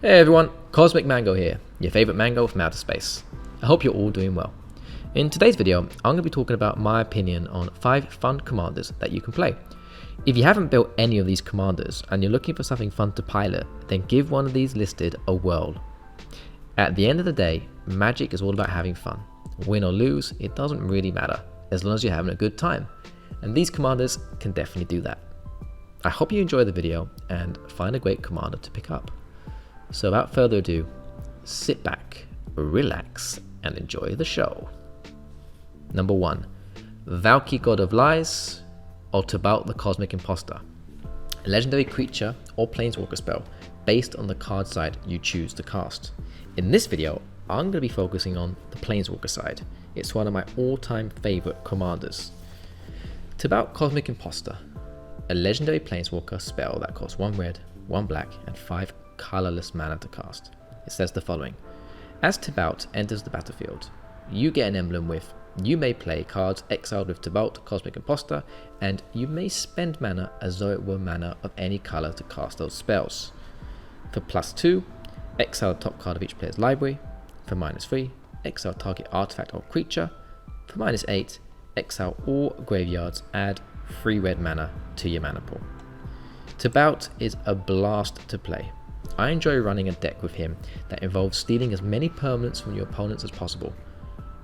Hey everyone, Cosmic Mango here, your favourite mango from outer space. I hope you're all doing well. In today's video, I'm going to be talking about my opinion on 5 fun commanders that you can play. If you haven't built any of these commanders and you're looking for something fun to pilot, then give one of these listed a whirl. At the end of the day, Magic is all about having fun. Win or lose, it doesn't really matter, as long as you're having a good time. And these commanders can definitely do that. I hope you enjoy the video and find a great commander to pick up. So without further ado, sit back, relax, and enjoy the show. Number 1. Valky God of Lies, or Tibalt the Cosmic Imposter. A legendary creature or planeswalker spell based on the card side you choose to cast. In this video, I'm going to be focusing on the planeswalker side. It's one of my all-time favourite commanders. Tibalt Cosmic Imposter. A legendary planeswalker spell that costs 1 red, 1 black, and 5 colorless mana to cast. It says the following. As Tibalt enters the battlefield, you get an emblem with you may play cards exiled with Tibalt Cosmic Imposter, and you may spend mana as though it were mana of any color to cast those spells. For +2, exile the top card of each player's library. For -3, exile target artifact or creature. For -8, exile all graveyards, add 3 red mana to your mana pool. Tibalt is a blast to play. I enjoy running a deck with him that involves stealing as many permanents from your opponents as possible.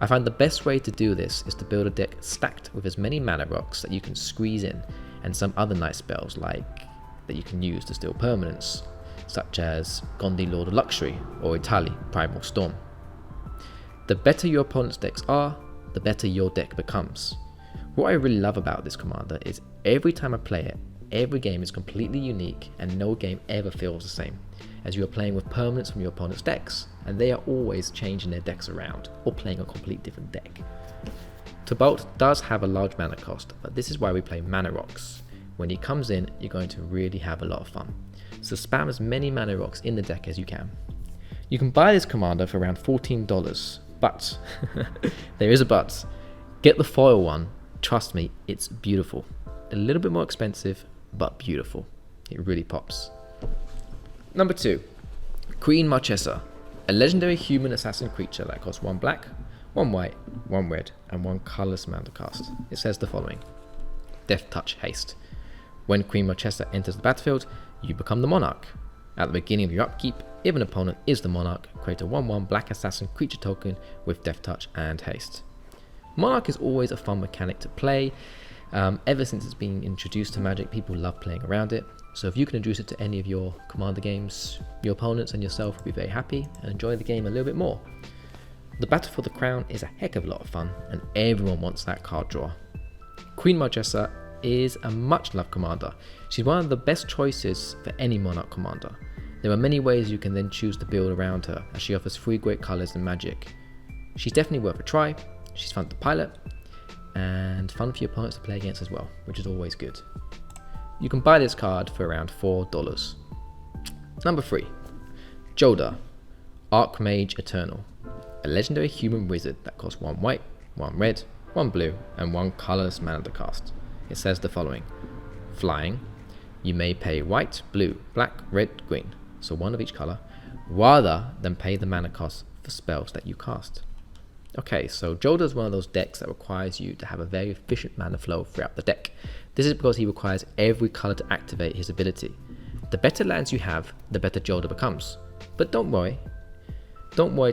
I find the best way to do this is to build a deck stacked with as many mana rocks that you can squeeze in, and some other nice spells like that you can use to steal permanents, such as Gondi Lord of Luxury or Itali Primal Storm. The better your opponent's decks are, the better your deck becomes. What I really love about this commander is every time I play it, every game is completely unique and no game ever feels the same, as you are playing with permanents from your opponent's decks, and they are always changing their decks around or playing a complete different deck. Tibalt does have a large mana cost, but this is why we play mana rocks. When he comes in, you're going to really have a lot of fun, so spam as many mana rocks in the deck as you can. You can buy this commander for around $14, but there is a but. Get the foil one, trust me, it's beautiful. A little bit more expensive, but beautiful. It really pops. Number 2. Queen Marchesa. A legendary human assassin creature that costs 1 black, 1 white, 1 red, and 1 colorless mana to cast. It says the following. Death Touch Haste. When Queen Marchesa enters the battlefield, you become the monarch. At the beginning of your upkeep, if an opponent is the monarch, create a 1/1 black assassin creature token with Death Touch and Haste. Monarch is always a fun mechanic to play. Ever since it's been introduced to Magic, people love playing around it. So if you can introduce it to any of your commander games, your opponents and yourself will be very happy and enjoy the game a little bit more. The Battle for the Crown is a heck of a lot of fun, and everyone wants that card draw. Queen Marchesa is a much loved commander. She's one of the best choices for any Monarch commander. There are many ways you can then choose to build around her, as she offers 3 great colors in Magic. She's definitely worth a try, she's fun to pilot, and fun for your opponents to play against as well, which is always good. You can buy this card for around $4. Number 3. Joda, Archmage Eternal. A legendary human wizard that costs 1 white, 1 red, 1 blue, and 1 colorless mana to cast. It says the following. Flying. You may pay white, blue, black, red, green, so 1 of each color, rather than pay the mana cost for spells that you cast. Okay, so Joda is one of those decks that requires you to have a very efficient mana flow throughout the deck. This is because he requires every color to activate his ability. The better lands you have, the better Joda becomes. But don't worry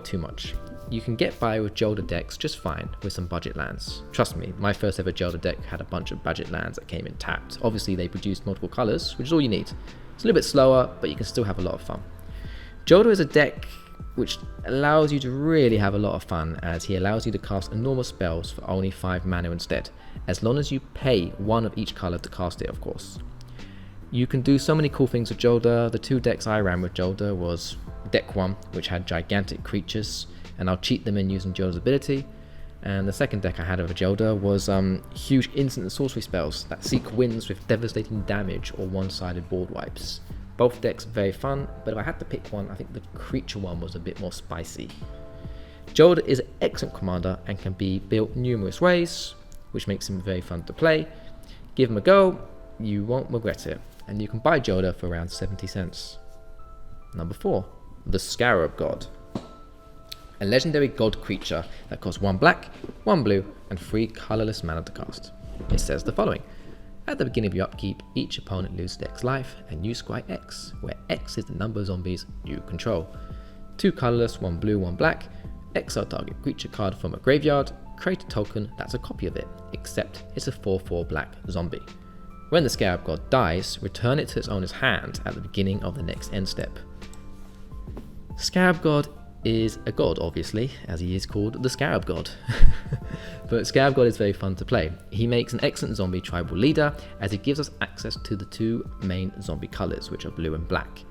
too much. You can get by with Joda decks just fine with some budget lands. Trust me, my first ever Joda deck had a bunch of budget lands that came in tapped. Obviously they produced multiple colors, which is all you need. It's a little bit slower, but you can still have a lot of fun. Joda is a deck which allows you to really have a lot of fun, as he allows you to cast enormous spells for only 5 mana instead, as long as you pay 1 of each color to cast it, of course. You can do so many cool things with Joda. The 2 decks I ran with Joda was deck 1, which had gigantic creatures, and I'll cheat them in using Joda's ability, and the second deck I had of Joda was huge instant and sorcery spells that seek wins with devastating damage or one-sided board wipes. Both decks very fun, but if I had to pick one, I think the creature one was a bit more spicy. Joda is an excellent commander and can be built numerous ways, which makes him very fun to play. Give him a go, you won't regret it, and you can buy Joda for around 70 cents. Number 4. the Scarab God. A legendary god creature that costs 1 black, 1 blue, and 3 colourless mana to cast. It says the following. At the beginning of your upkeep, each opponent loses X life, and you scry X, where X is the number of zombies you control. 2 colourless, 1 blue, 1 black. Exile target creature card from a graveyard. Create a token that's a copy of it, except it's a 4/4 black zombie. When the Scarab God dies, return it to its owner's hand at the beginning of the next end step. Scarab God is a god, obviously, as he is called the Scarab God. But Scarab God is very fun to play. He makes an excellent zombie tribal leader, as he gives us access to the 2 main zombie colours, which are blue and black.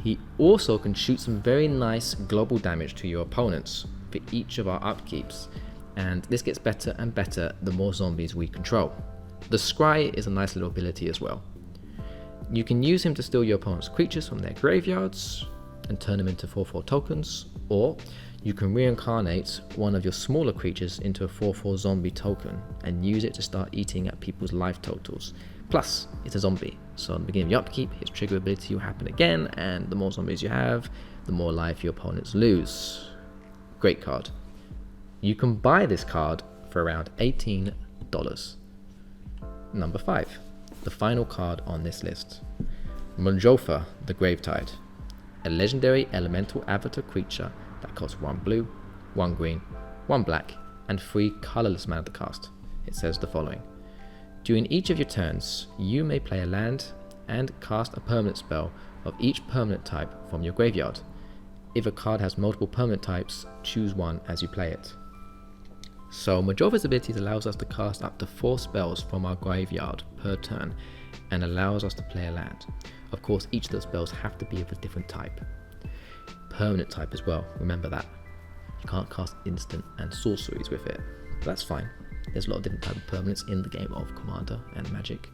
He also can shoot some very nice global damage to your opponents for each of our upkeeps, and this gets better and better the more zombies we control. The scry is a nice little ability as well. You can use him to steal your opponent's creatures from their graveyards and turn them into 4/4 tokens, or you can reincarnate one of your smaller creatures into a 4/4 zombie token and use it to start eating at people's life totals. Plus, it's a zombie, so at the beginning of your upkeep, his trigger ability will happen again, and the more zombies you have, the more life your opponents lose. Great card. You can buy this card for around $18. Number 5, the final card on this list. Muldrotha, the Gravetide. A legendary elemental avatar creature that costs 1 blue, 1 green, 1 black, and 3 colourless mana to cast. It says the following. During each of your turns, you may play a land and cast a permanent spell of each permanent type from your graveyard. If a card has multiple permanent types, choose one as you play it. So Muldrotha's abilities allows us to cast up to 4 spells from our graveyard per turn and allows us to play a land. Of course, each of those spells have to be of a different type. Permanent type as well, remember that. You can't cast instant and sorceries with it, but that's fine. There's a lot of different types of permanents in the game of Commander and Magic.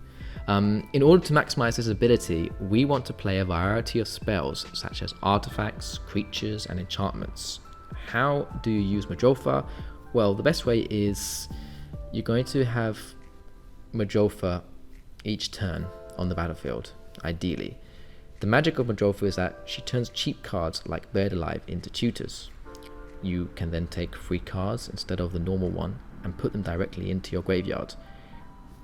In order to maximize this ability, we want to play a variety of spells such as artifacts, creatures, and enchantments. How do you use Muldrotha? Well, the best way is you're going to have Muldrotha each turn on the battlefield, ideally. The magic of Muldrotha is that she turns cheap cards like Buried Alive into tutors. You can then take 3 cards instead of the normal one and put them directly into your graveyard,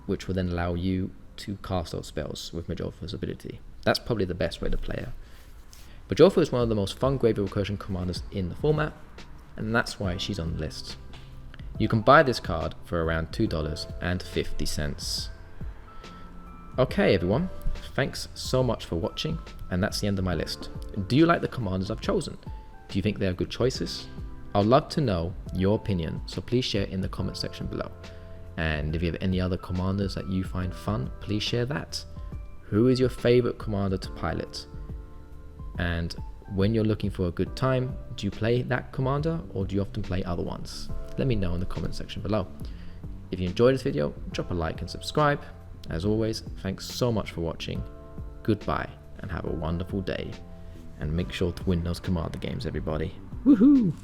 which will then allow you to cast those spells with Muldrotha's ability. That's probably the best way to play her. Muldrotha is one of the most fun graveyard recursion commanders in the format, and that's why she's on the list. You can buy this card for around $2.50. Okay everyone, thanks so much for watching, and that's the end of my list. Do you like the commanders I've chosen? Do you think they are good choices? I'd love to know your opinion, so please share it in the comment section below. And if you have any other commanders that you find fun, please share that. Who is your favorite commander to pilot? And when you're looking for a good time, do you play that commander or do you often play other ones? Let me know in the comment section below. If you enjoyed this video, drop a like and subscribe. As always, thanks so much for watching. Goodbye and have a wonderful day. And make sure to win those commander games, everybody. Woohoo!